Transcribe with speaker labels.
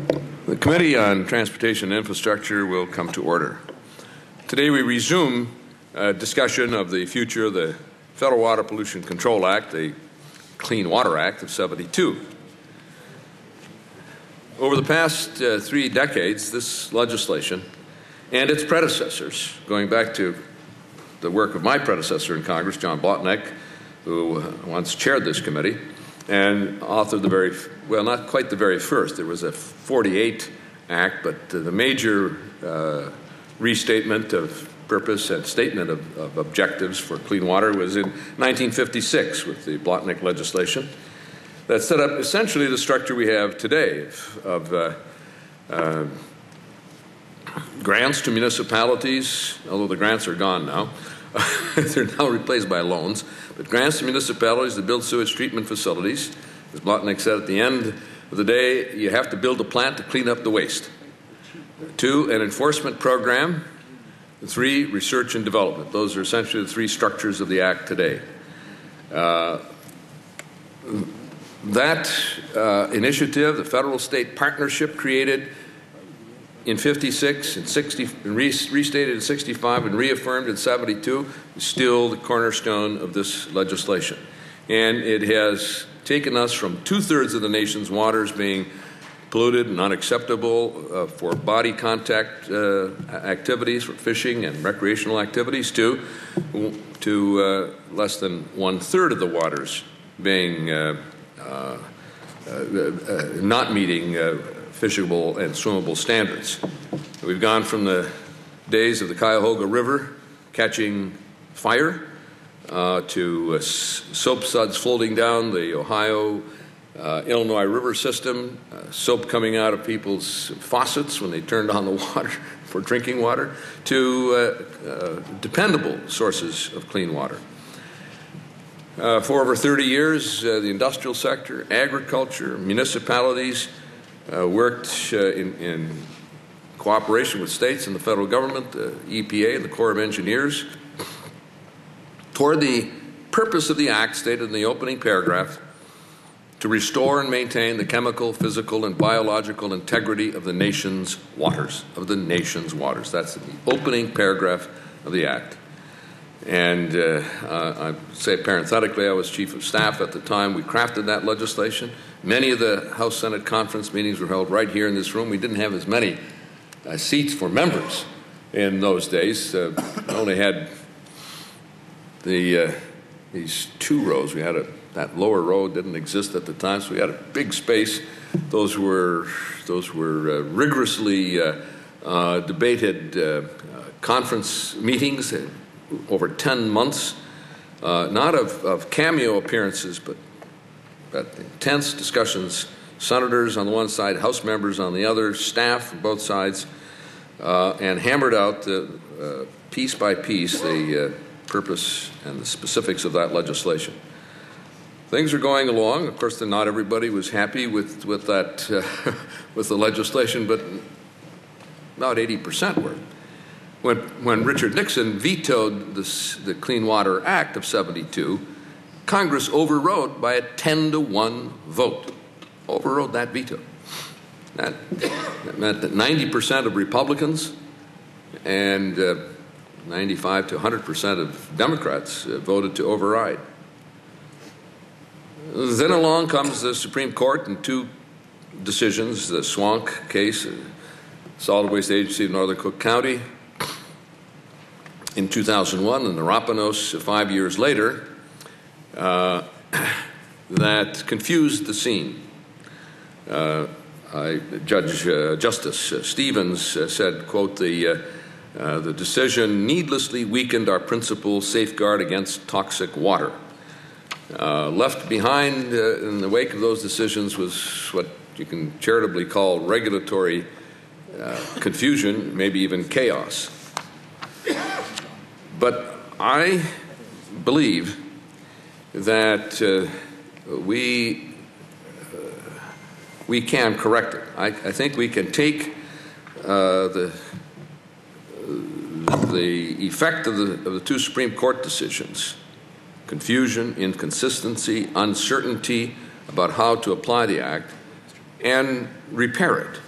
Speaker 1: The Committee on Transportation and Infrastructure will come to order. Today we resume discussion of the future of the Federal Water Pollution Control Act, the Clean Water Act of '72. Over the past 3 decades, this legislation and its predecessors, going back to the work of my predecessor in Congress, John Blotnick, who once chaired this committee, and authored not quite the very first. There was a 48 Act, but the major restatement of purpose and statement of objectives for clean water was in 1956 with the Blotnick legislation that set up essentially the structure we have today of grants to municipalities, although the grants are gone now. They're now replaced by loans. But grants to municipalities to build sewage treatment facilities. As Blotnick said, at the end of the day, you have to build a plant to clean up the waste. 2, an enforcement program. 3, research and development. Those are essentially the 3 structures of the Act today. That initiative, the federal-state partnership created in 56 and 60, and restated in 65 and reaffirmed in 72, is still the cornerstone of this legislation. And it has taken us from 2/3 of the nation's waters being polluted and unacceptable for body contact activities, for fishing and recreational activities, to less than 1/3 of the waters being not meeting fishable and swimmable standards. We've gone from the days of the Cuyahoga River catching fire to soap suds floating down the Ohio Illinois River system, soap coming out of people's faucets when they turned on the water for drinking water, to dependable sources of clean water. For over 30 years, the industrial sector, agriculture, municipalities worked in cooperation with states and the federal government, the EPA, and the Corps of Engineers, toward the purpose of the Act stated in the opening paragraph: to restore and maintain the chemical, physical, and biological integrity of the nation's waters. That's the opening paragraph of the Act. And I say parenthetically, I was Chief of Staff at the time we crafted that legislation. Many of the House-Senate conference meetings were held right here in this room. We didn't have as many seats for members in those days. We only had these 2 rows. We had that lower row didn't exist at the time, so we had a big space. Those were rigorously debated conference meetings over 10 months, not of cameo appearances, but intense discussions. Senators on the one side, House members on the other, staff from both sides, and hammered out piece by piece the purpose and the specifics of that legislation. Things are going along. Of course, not everybody was happy with that with the legislation, but about 80% were. When Richard Nixon vetoed the Clean Water Act of '72, Congress overrode by a 10-to-1 vote. Overrode that veto. That meant that 90% of Republicans and 95 to 100% of Democrats voted to override. Then along comes the Supreme Court in 2 decisions: the Swank case, Solid Waste Agency of Northern Cook County in 2001, and the Rapanos 5 years later, that confused the scene. Justice Stevens said, quote, the decision needlessly weakened our principal safeguard against toxic water. Left behind in the wake of those decisions was what you can charitably call regulatory confusion, maybe even chaos. But I believe that we can correct it. I think we can take the effect of the 2 Supreme Court decisions, confusion, inconsistency, uncertainty about how to apply the Act, and repair it.